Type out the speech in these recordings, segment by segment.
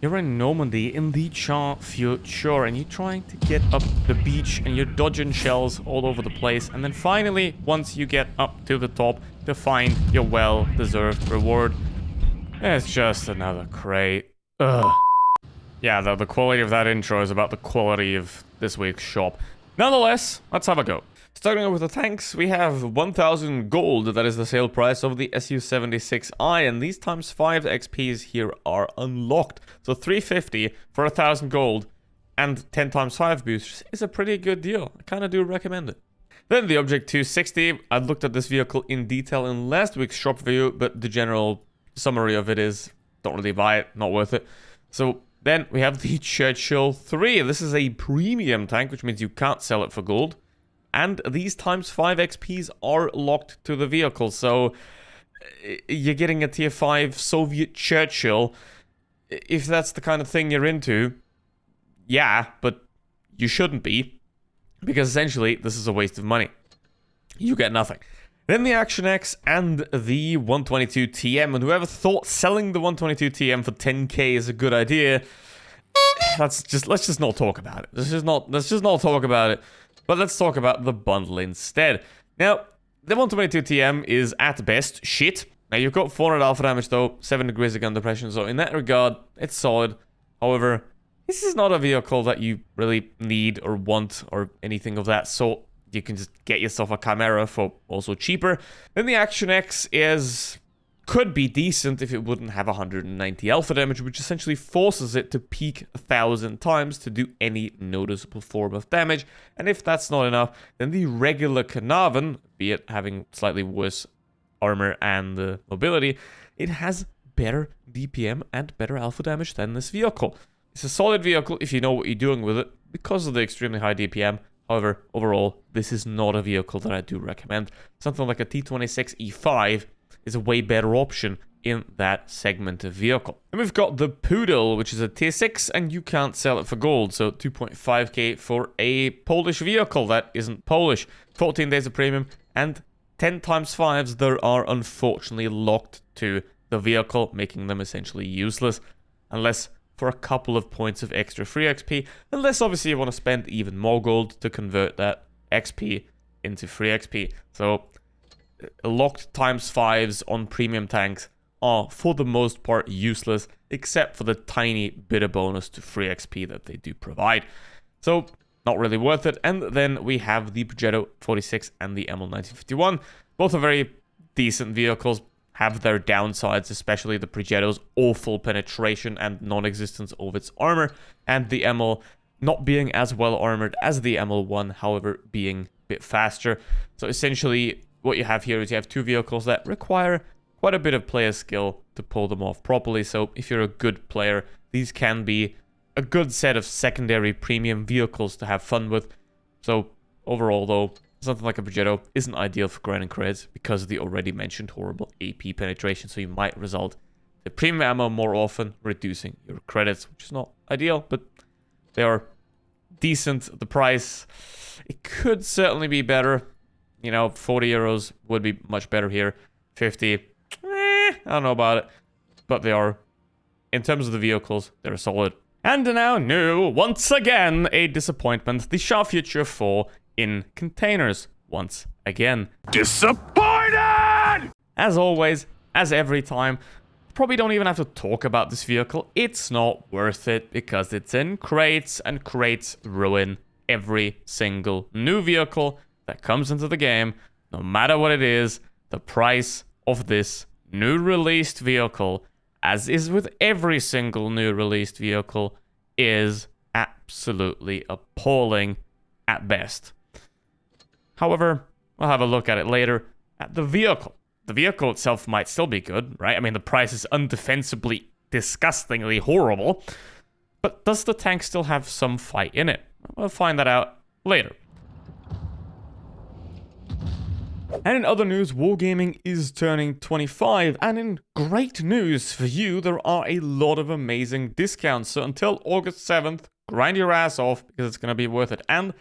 You're in Normandy in the Char Futur, and you're trying to get up the beach, and you're dodging shells all over the place. And then finally, once you get up to the top, to find your well-deserved reward, it's just another crate. Ugh. Yeah, the quality of that intro is about the quality of this week's shop. Nonetheless, let's have a go. Starting off with the tanks, we have 1,000 gold. That is the sale price of the Su-76I, and these times 5 XPs here are unlocked. So 350 for 1,000 gold and 10 times 5 boosters is a pretty good deal. I kind of do recommend it. Then the Object 260. I looked at this vehicle in detail in last week's shop video, but the general summary of it is don't really buy it, not worth it. So then we have the Churchill 3. This is a premium tank, which means you can't sell it for gold. And these times 5 XPs are locked to the vehicle, so you're getting a tier 5 Soviet Churchill. If that's the kind of thing you're into, yeah, but you shouldn't be, because essentially this is a waste of money. You get nothing. Then the Action X and the 122 TM, and whoever thought selling the 122 TM for 10k is a good idea, let's just not talk about it. Let's just not talk about it. But let's talk about the bundle instead. Now, the 122 TM is at best shit. Now, you've got 400 alpha damage though, 7 degrees of gun depression, so in that regard, it's solid. However, this is not a vehicle that you really need or want or anything of that sort. You can just get yourself a Chimera for also cheaper. Then the Action X could be decent if it wouldn't have 190 alpha damage, which essentially forces it to peak 1,000 times to do any noticeable form of damage. And if that's not enough, then the regular Carnarvon, be it having slightly worse armor and mobility, it has better DPM and better alpha damage than this vehicle. It's a solid vehicle if you know what you're doing with it because of the extremely high DPM. However, overall, this is not a vehicle that I do recommend. Something like a T26E5 is a way better option in that segment of vehicle. And we've got the Poodle, which is a tier 6, and you can't sell it for gold, so 2.5k for a Polish vehicle that isn't Polish. 14 days of premium, and 10 times 5s there are unfortunately locked to the vehicle, making them essentially useless, unless for a couple of points of extra free XP, unless obviously you want to spend even more gold to convert that XP into free XP. So locked times 5s on premium tanks are for the most part useless, except for the tiny bit of bonus to free XP that they do provide. So not really worth it. And then we have the Progetto 46 and the ML 1951. Both are very decent vehicles, have their downsides, especially the Progetto's awful penetration and non-existence of its armor, and the ML not being as well armored as the ML1, however being a bit faster. So essentially what you have here is you have two vehicles that require quite a bit of player skill to pull them off properly. So if you're a good player, these can be a good set of secondary premium vehicles to have fun with. So overall though, something like a Progetto isn't ideal for grinding credits because of the already mentioned horrible AP penetration. So you might result in premium ammo more often, reducing your credits, which is not ideal, but they are decent. The price, it could certainly be better. You know, 40 euros would be much better here. 50, I don't know about it. But they are, in terms of the vehicles, they're solid. And now new, once again, a disappointment. The Char Futur 4 in containers, once again. Disappointed! As always, as every time, probably don't even have to talk about this vehicle. It's not worth it because it's in crates, and crates ruin every single new vehicle that comes into the game. No matter what it is, the price of this new released vehicle, as is with every single new released vehicle, is absolutely appalling at best. However, we'll have a look at it later at the vehicle. The vehicle itself might still be good, right? I mean, the price is undefensibly, disgustingly horrible. But does the tank still have some fight in it? We'll find that out later. And in other news, Wargaming is turning 25, and in great news for you, there are a lot of amazing discounts. So until August 7th, grind your ass off because it's going to be worth it. And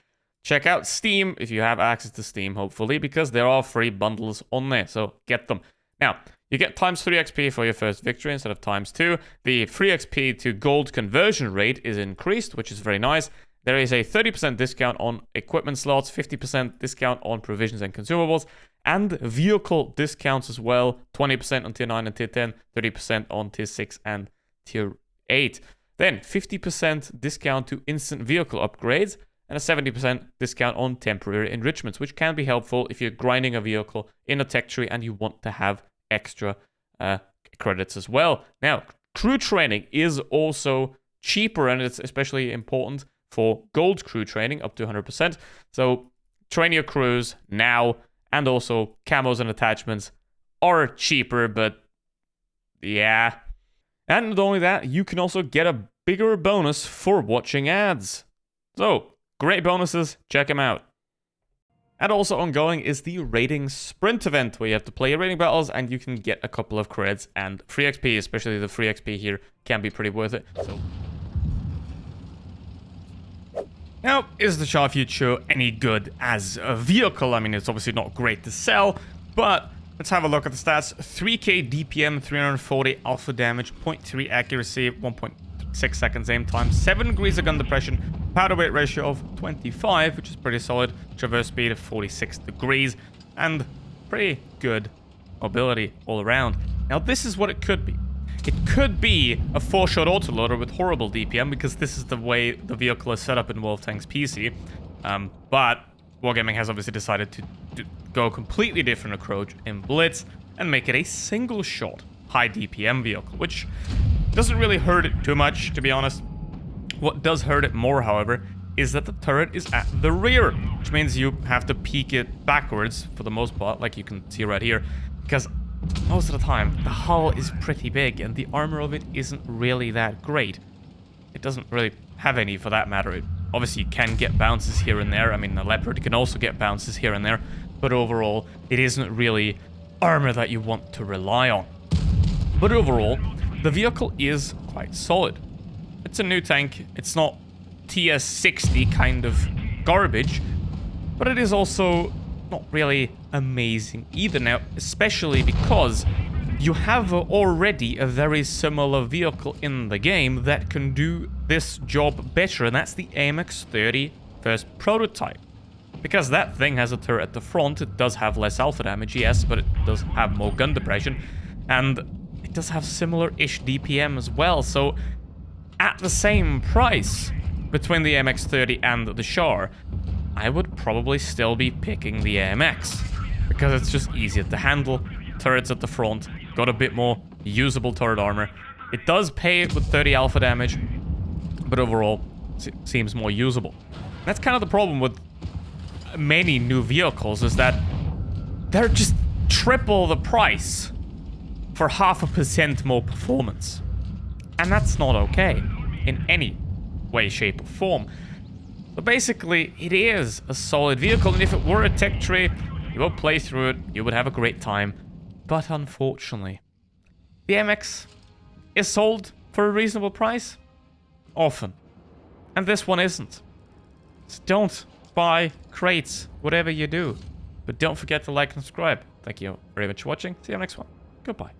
check out Steam if you have access to Steam, hopefully, because there are free bundles on there, so get them. Now, You get times 3 XP for your first victory instead of times 2. The free XP to gold conversion rate is increased, which is very nice. There is a 30% discount on equipment slots, 50% discount on provisions and consumables, and vehicle discounts as well. 20% on tier 9 and tier 10, 30% on tier 6 and tier 8. Then 50% discount to instant vehicle upgrades, and a 70% discount on temporary enrichments, which can be helpful if you're grinding a vehicle in a tech tree and you want to have extra credits as well. Now, crew training is also cheaper, and it's especially important for gold crew training, up to 100%. So train your crews now, and also camos and attachments are cheaper, but yeah. And not only that, you can also get a bigger bonus for watching ads. So, great bonuses, check them out. And also ongoing is the raiding sprint event, where you have to play your raiding battles and you can get a couple of creds and free XP, especially the free XP here can be pretty worth it. So, now, is the Char Futur any good as a vehicle? I mean, it's obviously not great to sell, but let's have a look at the stats. 3k DPM, 340 alpha damage, 0.3 accuracy, 1.6 seconds aim time, 7 degrees of gun depression, powder weight ratio of 25, which is pretty solid, traverse speed of 46 degrees, and pretty good mobility all around. Now, this is what it could be. It could be a 4-shot autoloader with horrible DPM, because this is the way the vehicle is set up in Wolf Tank's PC. But Wargaming has obviously decided to go a completely different approach in Blitz and make it a single-shot high DPM vehicle, which doesn't really hurt it too much, to be honest. What does hurt it more, however, is that the turret is at the rear, which means you have to peek it backwards for the most part, like you can see right here, because most of the time, the hull is pretty big, and the armor of it isn't really that great. It doesn't really have any, for that matter. Obviously, you can get bounces here and there. I mean, the Leopard can also get bounces here and there. But overall, it isn't really armor that you want to rely on. But overall, the vehicle is quite solid. It's a new tank. It's not tier 60 kind of garbage. But it is also not really amazing either now, especially because you have already a very similar vehicle in the game that can do this job better, and that's the AMX-30 first prototype. Because that thing has a turret at the front, it does have less alpha damage, yes, but it does have more gun depression, and it does have similar-ish DPM as well, so at the same price between the AMX-30 and the Char, I would probably still be picking the AMX, because it's just easier to handle, turrets at the front, got a bit more usable turret armor. It does pay it with 30 alpha damage, but overall, it seems more usable. That's kind of the problem with many new vehicles, is that they're just triple the price for 0.5% more performance. And that's not okay in any way, shape, or form. So basically, it is a solid vehicle, and if it were a tech tree, you would play through it, you would have a great time. But unfortunately, the MX is sold for a reasonable price often, and this one isn't. So don't buy crates, whatever you do. But don't forget to like and subscribe. Thank you very much for watching. See you next one. Goodbye.